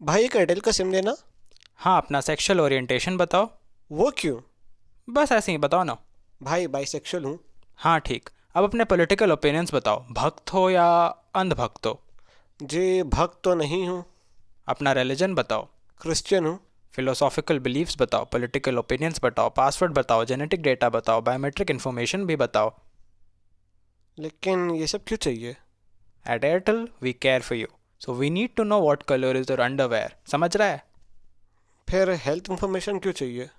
भाई एक एयरटेल का सिम देना। हाँ, अपना सेक्सुअल ओरिएंटेशन बताओ। वो क्यों? बस ऐसे ही बताओ ना। भाई बाइसेक्सुअल हूँ। हाँ ठीक। अब अपने पॉलिटिकल ओपिनियंस बताओ, भक्त हो या अंधभक्त हो। जी भक्त तो नहीं हूँ। अपना रिलीजन बताओ। क्रिश्चियन हूँ। फिलोसॉफिकल बिलीव्स बताओ, पॉलिटिकल ओपिनियंस बताओ, पासवर्ड बताओ, जेनेटिक डेटा बताओ, बायोमेट्रिक इन्फॉर्मेशन भी बताओ। लेकिन ये सब क्यों चाहिए? At Airtel we care for you, so we need to know what colour is your underwear. समझ रहा है? फिर हेल्थ इंफॉर्मेशन क्यों चाहिए?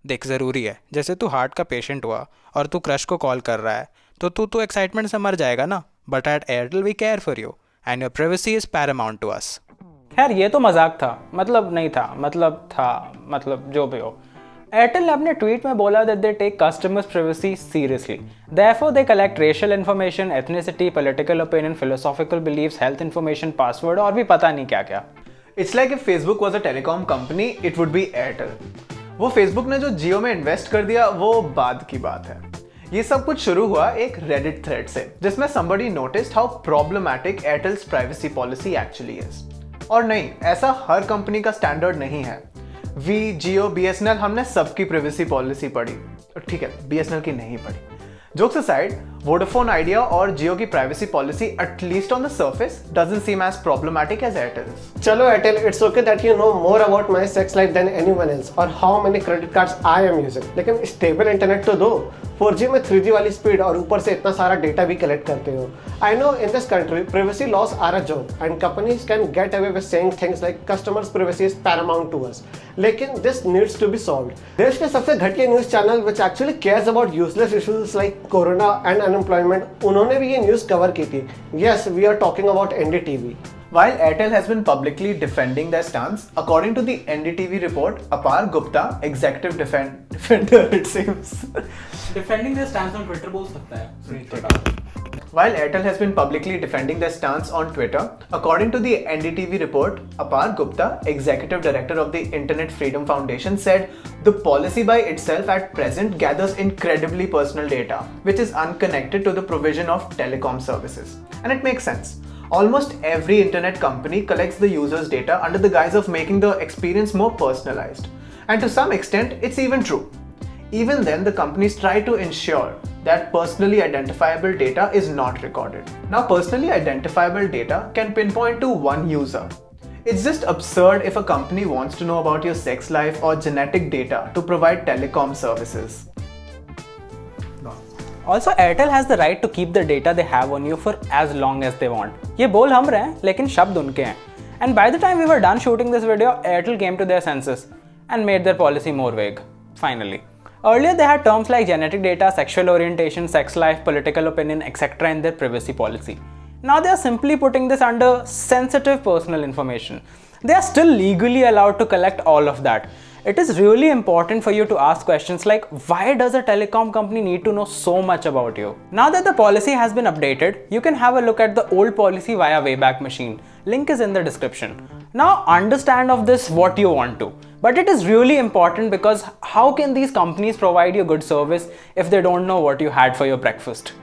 देख, ज़रूरी है। जैसे तू हार्ट का पेशेंट हुआ और तू क्रश को कॉल कर रहा है, तो तू तो एक्साइटमेंट से मर जाएगा ना। But at Airtel we care for you and your privacy is paramount to us. खैर, ये तो मजाक था, मतलब नहीं था, मतलब जो भी हो। एयरटेल ने अपने ट्वीट में बोला that they take customers privacy seriously, therefore they collect racial information, ethnicity, political opinion, philosophical believes, health information, password और भी पता नहीं क्या क्या। It's like if Facebook was a telecom company, it would be Airtel. वो Facebook ने जो जियो में इन्वेस्ट कर दिया वो बाद की बात है। ये सब कुछ शुरू हुआ एक Reddit थ्रेड से, जिसमें somebody noticed how problematic Airtel's privacy policy actually is. और नहीं, ऐसा हर कंपनी का स्टैंडर्ड नहीं है। वी, जियो, BSNL हमने सबकी प्राइवेसी पॉलिसी पढ़ी। ठीक है, BSNL की नहीं पढ़ी। Jokes aside, Vodafone Idea और Jio की privacy policy, at least on the surface, doesn't seem as problematic as Airtel's. चलो Airtel, it's okay that you know more about my sex life than anyone else और how many credit cards I am using, लेकिन stable internet तो दो। 4G में 3G वाली speed और ऊपर से इतना सारा डेटा भी कलेक्ट करते हो। I know in this country privacy laws are a joke and companies can get away with saying things like customers privacy is paramount to us, लेकिन this needs to be solved। देश के सबसे घटिया news channel which actually cares about useless issues like corona and unemployment, उन्होंने भी ये news cover की थी। Yes, we are talking about NDTV। While Airtel has been publicly defending their stance, according to the NDTV report, Apar Gupta, executive defender, it seems. Defending this stand on Twitter बोल सकता है। While Airtel has been publicly defending their stance on Twitter, according to the NDTV report, Apar Gupta, executive director of the Internet Freedom Foundation, said the policy by itself at present gathers incredibly personal data, which is unconnected to the provision of telecom services. And it makes sense. Almost every internet company collects the user's data under the guise of making the experience more personalized. And to some extent, it's even true. Even then, the companies try to ensure that personally identifiable data is not recorded. Now, personally identifiable data can pinpoint to one user. It's just absurd if a company wants to know about your sex life or genetic data to provide telecom services. Also, Airtel has the right to keep the data they have on you for as long as they want. ये बोल हम रहे हैं, लेकिन शब्द उनके हैं. And by the time we were done shooting this video, Airtel came to their senses and made their policy more vague. Finally. Earlier, they had terms like genetic data, sexual orientation, sex life, political opinion, etc. in their privacy policy. Now they are simply putting this under sensitive personal information. They are still legally allowed to collect all of that. It is really important for you to ask questions like, why does a telecom company need to know so much about you? Now that the policy has been updated, you can have a look at the old policy via Wayback Machine. Link is in the description. Now understand of this what you want to. But it is really important because how can these companies provide you good service if they don't know what you had for your breakfast?